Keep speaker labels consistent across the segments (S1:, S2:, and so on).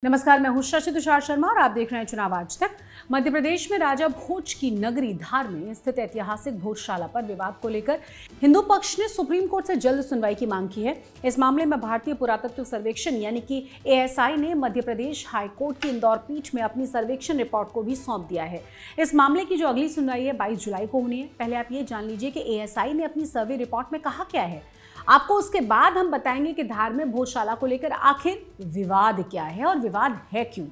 S1: नमस्कार, मैं हूं शशि तुषार शर्मा और आप देख रहे हैं चुनाव आज तक। मध्य प्रदेश में राजा भोज की नगरी धार में स्थित ऐतिहासिक भोजशाला पर विवाद को लेकर हिंदू पक्ष ने सुप्रीम कोर्ट से जल्द सुनवाई की मांग की है। इस मामले में भारतीय पुरातत्व सर्वेक्षण यानी कि ASI ने मध्य प्रदेश हाईकोर्ट की इंदौर पीठ में अपनी सर्वेक्षण रिपोर्ट को भी सौंप दिया है। इस मामले की जो अगली सुनवाई है 22 जुलाई को होनी है। पहले आप ये जान लीजिए कि ASI ने अपनी सर्वे रिपोर्ट में कहा क्या है। आपको उसके बाद हम बताएंगे कि धार में भोजशाला को लेकर आखिर विवाद क्या है और विवाद है क्यों।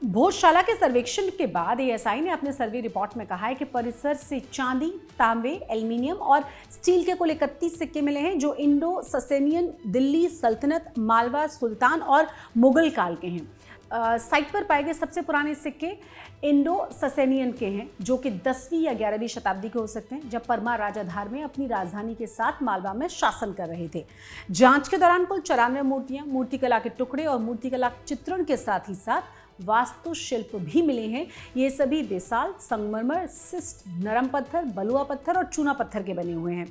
S1: भोजशाला के सर्वेक्षण के बाद ASI ने अपने सर्वे रिपोर्ट में कहा है कि परिसर से चांदी, तांबे, एल्युमिनियम और स्टील के कुल 31 सिक्के मिले हैं जो इंडो ससेनियन, दिल्ली सल्तनत, मालवा सुल्तान और मुगल काल के हैं। साइट पर पाए गए सबसे पुराने सिक्के इंडो ससेनियन के हैं जो कि 10वीं या 11वीं शताब्दी के हो सकते हैं, जब परमार राजा धार में अपनी राजधानी के साथ मालवा में शासन कर रहे थे। जांच के दौरान कुल 94 मूर्तियां, मूर्तिकला के टुकड़े और मूर्तिकला चित्रण के साथ ही साथ वास्तुशिल्प भी मिले हैं। ये सभी बेसाल्ट, संगमरमर, सिस्ट, नरम पत्थर, बलुआ पत्थर और चूना पत्थर के बने हुए हैं।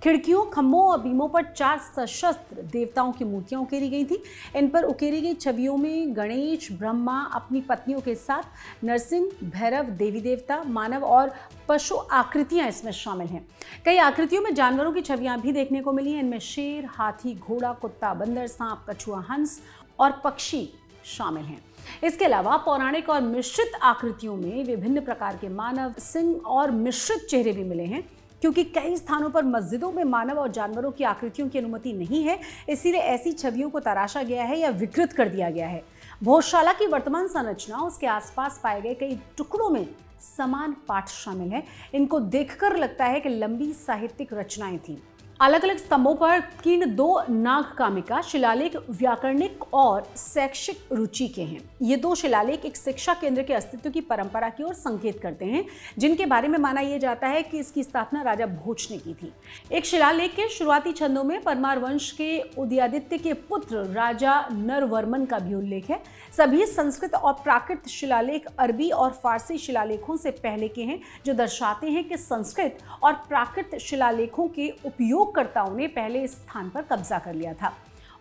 S1: खिड़कियों, खम्भों और बीमों पर 4 सशस्त्र देवताओं की मूर्तियां उकेरी गई थी। इन पर उकेरी गई छवियों में गणेश, ब्रह्मा अपनी पत्नियों के साथ, नरसिंह, भैरव, देवी देवता, मानव और पशु आकृतियां इसमें शामिल हैं। कई आकृतियों में जानवरों की छवियां भी देखने को मिली हैं। इनमें शेर, हाथी, घोड़ा, कुत्ता, बंदर, सांप, कछुआ, हंस और पक्षी शामिल हैं। इसके अलावा पौराणिक और मिश्रित आकृतियों में विभिन्न प्रकार के मानव, सिंह और मिश्रित चेहरे भी मिले हैं। क्योंकि कई स्थानों पर मस्जिदों में मानव और जानवरों की आकृतियों की अनुमति नहीं है, इसीलिए ऐसी छवियों को तराशा गया है या विकृत कर दिया गया है। भोजशाला की वर्तमान संरचना, उसके आसपास पाए गए कई टुकड़ों में समान पाठ शामिल है। इनको देखकर लगता है कि लंबी साहित्यिक रचनाएं थीं। अलग अलग स्तंभों पर कीर्ण 2 नागकामिका शिलालेख व्याकरणिक और शैक्षिक रुचि के हैं। ये 2 शिलालेख एक शिक्षा केंद्र के अस्तित्व की परंपरा की ओर संकेत करते हैं, जिनके बारे में माना यह जाता है कि इसकी स्थापना राजा भोज ने की थी। एक शिलालेख के शुरुआती छंदों में परमार वंश के उदयादित्य के पुत्र राजा नरवर्मन का भी उल्लेख है। सभी संस्कृत और प्राकृत शिलालेख अरबी और फारसी शिलालेखों से पहले के हैं, जो दर्शाते हैं कि संस्कृत और प्राकृत शिलालेखों के उपयोगकर्ताओं ने पहले इस स्थान पर कब्जा कर लिया था।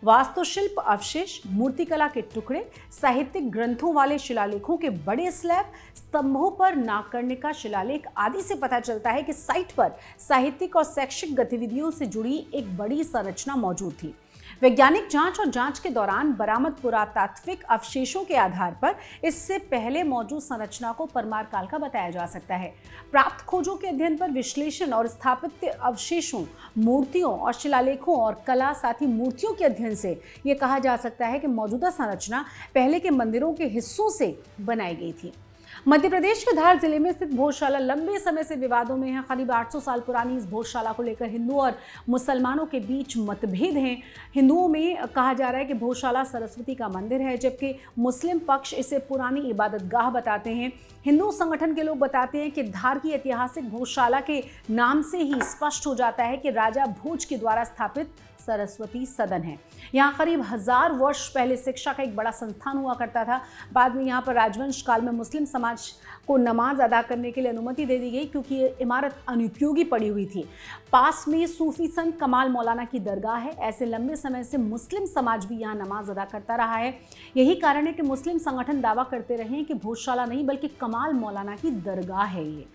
S1: वास्तुशिल्प अवशेष, मूर्तिकला के टुकड़े, साहित्यिक ग्रंथों वाले शिलालेखों के बड़े स्लैब, स्तंभों पर नागकर्णिका शिलालेख आदि से पता चलता है कि साइट पर साहित्यिक और शैक्षिक गतिविधियों से जुड़ी एक बड़ी संरचना मौजूद थी। वैज्ञानिक जांच और जांच के दौरान बरामद पुरातात्विक अवशेषों के आधार पर इससे पहले मौजूद संरचना को परमार काल का बताया जा सकता है। प्राप्त खोजों के अध्ययन पर विश्लेषण और स्थापत्य अवशेषों, मूर्तियों और शिलालेखों और कला, साथ ही मूर्तियों के अध्ययन से यह कहा जा सकता है कि मौजूदा संरचना पहले के मंदिरों के हिस्सों से बनाई गई थी। मध्य प्रदेश के धार जिले में स्थित भोजशाला लंबे समय से विवादों में है। करीब 800 साल पुरानी इस भोजशाला को लेकर हिंदू और मुसलमानों के बीच मतभेद हैं। हिंदुओं में कहा जा रहा है कि भोजशाला सरस्वती का मंदिर है, जबकि मुस्लिम पक्ष इसे पुरानी इबादतगाह बताते हैं। हिंदू संगठन के लोग बताते हैं कि धार की ऐतिहासिक भोजशाला के नाम से ही स्पष्ट हो जाता है कि राजा भोज के द्वारा स्थापित सरस्वती सदन है। यहाँ करीब 1000 वर्ष पहले शिक्षा का एक बड़ा संस्थान हुआ करता था। बाद में यहाँ पर राजवंश काल में मुस्लिम समाज को नमाज अदा करने के लिए अनुमति दे दी गई, क्योंकि ये इमारत अनुपयोगी पड़ी हुई थी। पास में सूफी संत कमाल मौलाना की दरगाह है। ऐसे लंबे समय से मुस्लिम समाज भी यहाँ नमाज अदा करता रहा है। यही कारण है कि मुस्लिम संगठन दावा करते रहे हैं कि भोजशाला नहीं बल्कि कमाल मौलाना की दरगाह है ये।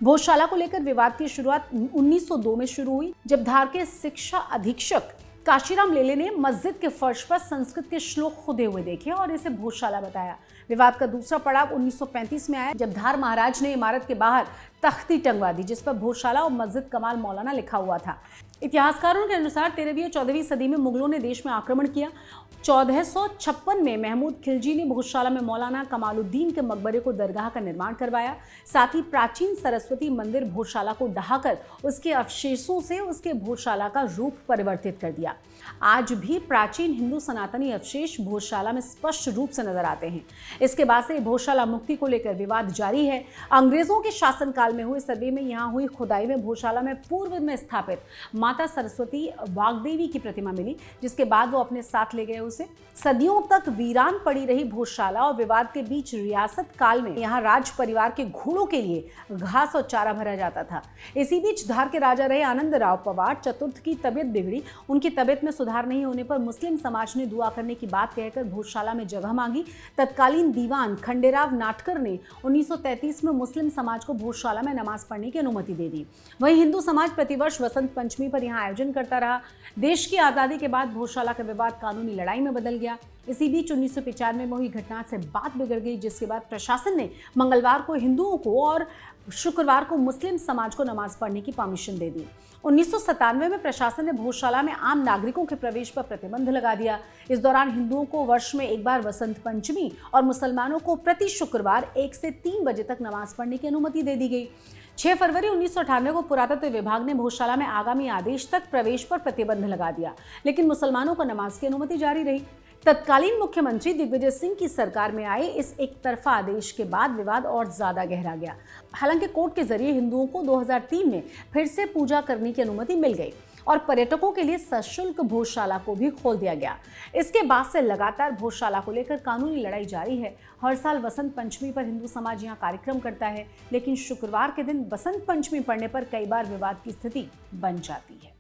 S1: भोजशाला को लेकर विवाद की शुरुआत 1902 में शुरू हुई, जब धार के शिक्षा अधीक्षक काशीराम लेले ने मस्जिद के फर्श पर संस्कृत के श्लोक खुदे हुए देखे और इसे भोजशाला बताया। विवाद का दूसरा पड़ाव 1935 में आया, जब धार महाराज ने इमारत के बाहर तख्ती टंगवा दी जिस पर भोजशाला और मस्जिद कमाल मौलाना लिखा हुआ था। इतिहासकारों के अनुसार 13वीं और 14वीं सदी में मुगलों ने देश में आक्रमण किया। 1456 में महमूद खिलजी ने भोजशाला में मौलाना कमालुद्दीन के मकबरे को दरगाह का निर्माण करवाया। साथ ही प्राचीन सरस्वती मंदिर भोजशाला को ढहाकर उसके अवशेषों से उसके भोजशाला का रूप परिवर्तित कर दिया। आज भी प्राचीन हिंदू सनातनी अवशेष भोजशाला में स्पष्ट रूप से नजर आते हैं। इसके बाद से भोजशाला मुक्ति को लेकर विवाद जारी है। अंग्रेजों के शासनकाल साल में हुए सर्वे में यहाँ हुई खुदाई में भोजशाला में पूर्व में स्थापित माता सरस्वती वाग्देवी की प्रतिमा मिली, जिसके बाद वो अपने साथ ले गए उसे। सदियों तक वीरान पड़ी रही भोजशाला और विवाद के बीच रियासत काल में यहाँ राज परिवार के घोड़ों के लिए घास और चारा भरा जाता था। इसी बीच धार के राजा रहे आनंदराव पवार चतुर्थ की तबीयत बिगड़ी। उनकी तबीयत में सुधार नहीं होने पर मुस्लिम समाज ने दुआ करने की बात कहकर भोजशाला में जगह मांगी। तत्कालीन दीवान खंडेराव नाटकर ने 1933 में मुस्लिम समाज को भोजशाला में नमाज पढ़ने की अनुमति दे दी। वहीं हिंदू समाज प्रतिवर्ष वसंत पंचमी पर यहाँ आयोजन करता रहा। देश की आज़ादी के बाद भोजशाला का विवाद कानूनी लड़ाई में बदल गया। इसी बीच 1995 में हुई घटना से बात बिगड़ गई, जिसके बाद प्रशासन ने मंगलवार को हिंदुओं को और शुक्रवार को मुस्लिम समाज को नमाज पढ़ने की परमिशन दे दी। 1997 में प्रशासन ने भोजशाला में आम नागरिकों के प्रवेश पर प्रतिबंध लगा दिया। इस दौरान हिंदुओं को वर्ष में एक बार वसंत पंचमी और मुसलमानों को प्रति शुक्रवार 1 से 3 बजे तक नमाज पढ़ने की अनुमति दे दी गई। 6 फरवरी 1998 को पुरातत्व विभाग ने भोजशाला में आगामी आदेश तक प्रवेश पर प्रतिबंध लगा दिया, लेकिन मुसलमानों को नमाज की अनुमति जारी रही। तत्कालीन मुख्यमंत्री दिग्विजय सिंह की सरकार में आए इस एक तरफा आदेश के बाद विवाद और ज्यादा गहरा गया। हालांकि कोर्ट के जरिए हिंदुओं को 2003 में फिर से पूजा करने की अनुमति मिल गई और पर्यटकों के लिए सशुल्क भोजशाला को भी खोल दिया गया। इसके बाद से लगातार भोजशाला को लेकर कानूनी लड़ाई जारी है। हर साल वसंत पंचमी पर हिंदू समाज यहाँ कार्यक्रम करता है, लेकिन शुक्रवार के दिन वसंत पंचमी पड़ने पर कई बार विवाद की स्थिति बन जाती है।